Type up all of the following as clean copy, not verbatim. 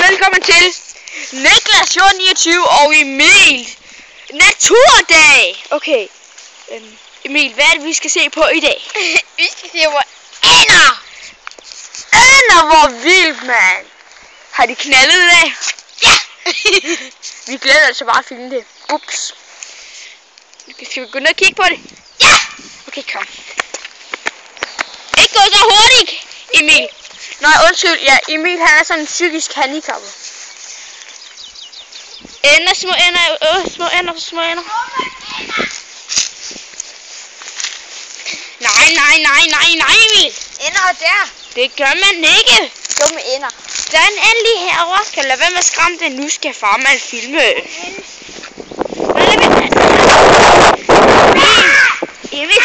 velkommen til Niklas Jord 29 og Emil Naturdag. Okay, Emil, hvad er det vi skal se på i dag? Vi skal se på ænder. Ænder, hvor vildt, mand. Har de knaldet i dag? Ja. Vi glæder altså bare at filme det. Ups. Skal vi gå ned og kigge på det? Ja. Okay, kom. Ikke gå så hurtigt, Emil. Nej, undskyld. Ja, Emil han er sådan en psykisk handicappet. Ænder, små ænder, små ænder. Nej, Emil. Ænder der. Det gør man ikke. Dumme ænder. Der er en and lige herovre. Skal lade være med at skræmme den. Nu skal farmand filme. Emil,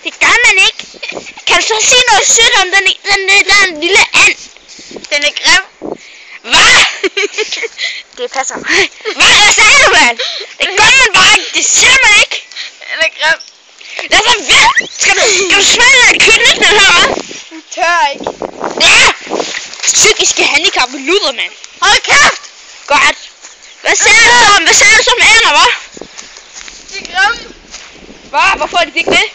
det gør man ikke. Kan du så sige noget sødt om den lille and? Den er grim. Hvad? Det passer. Hvad sagde du, mand? Det gør man bare ikke. Det siger man ikke. Den er grim. Lad os så ved. Skal du smage den kylling, den her, hva'? Du tør ikke. Ja! Psykiske handicap med luder, mand. Hold kæft. Godt. Hvad sagde du som ænder, hva'? De er grimme. Hvad? Hvorfor er de ikke det?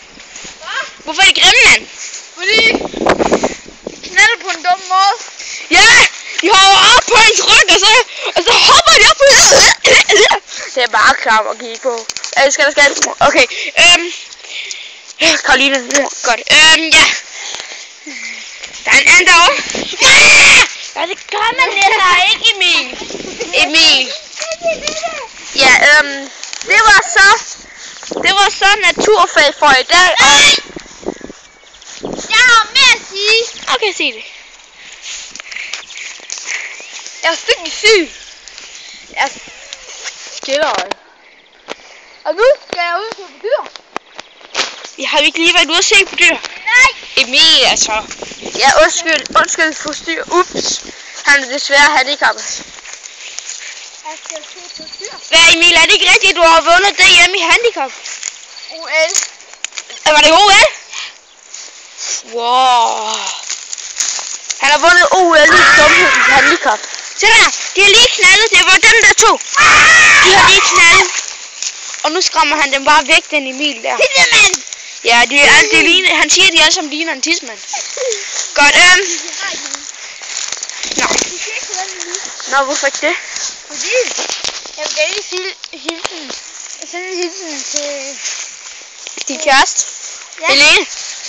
Hvad? Hvorfor er de grimme, mand? Fordi de knalder på en dum måde. Ja! De hopper op på ens ryg, og så hopper de op på det er bare klam at kigge på. Skal. Okay, Karoline, godt. Ja. Der er en anden derovre. Ja, det gør man heller ikke, Emil. Ja, det var så naturfag for i dag. Jeg har mere at sige. Okay, sig det. Jeg er psykisk syg. Jeg skiller øje. Og nu skal jeg ud på dyr. Har vi ikke lige været ude at se på dyr? Nej. Emil, altså. Ja, undskyld forstyr. Ups. Han er desværre handicappet. Jeg skal se på dyr. Hvad, Emil, er det ikke rigtigt, at du har vundet det hjemme i handicap? OL. Var det OL? Wow. Han har vundet OL i dumhedens handicap. Se der, de har lige knaldet. Det var dem der to. De har lige knaldet. Og nu skræmmer han dem bare væk, den Emil der. Tidsmand. Ja, han siger, at de alle sammen ligner en tidsmand. Godt, Nå, hvorfor ikke det? Fordi jeg vil gerne sige hilsen. Sådan en hilsen til din kæreste. Ja.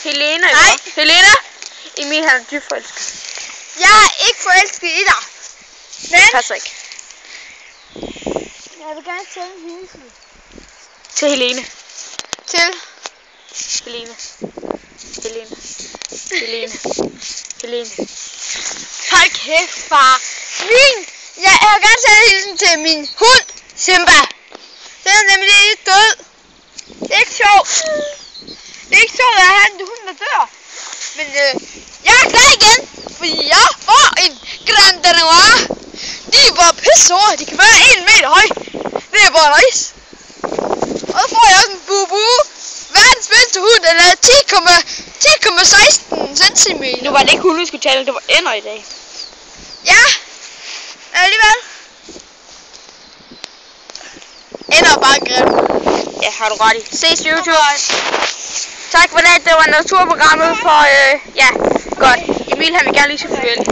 Helena. Nej. Helena. Emil, han er dybt forelsket. Jeg er ikke forelsket i dig. Men det passer ikke. jeg vil gerne sende en hilsen. Til Helene. Til Helene. Hold kæft, far. Jeg vil gerne sende en hilsen til min hund, Simba. Den er nemlig lidt død. Det er ikke sjovt. Det er ikke sjovt at have en hund, der dør. Men jeg er glad igen, fordi jeg får en Grand Danois. De er bare pisse store. De kan være 1 meter høj. Det er bare nice. Og så får jeg også en Bubu. Verdens bedste hund, eller 10,16 cm. Nu var det ikke hunde, vi skulle tale, det var ænder i dag. Ja, alligevel. Ænder er bare grimme. Ja, har du ret i. Ses YouTube. Tak for det. Det var naturprogrammet for, ja, godt. Emil, han vil gerne lige se farvel.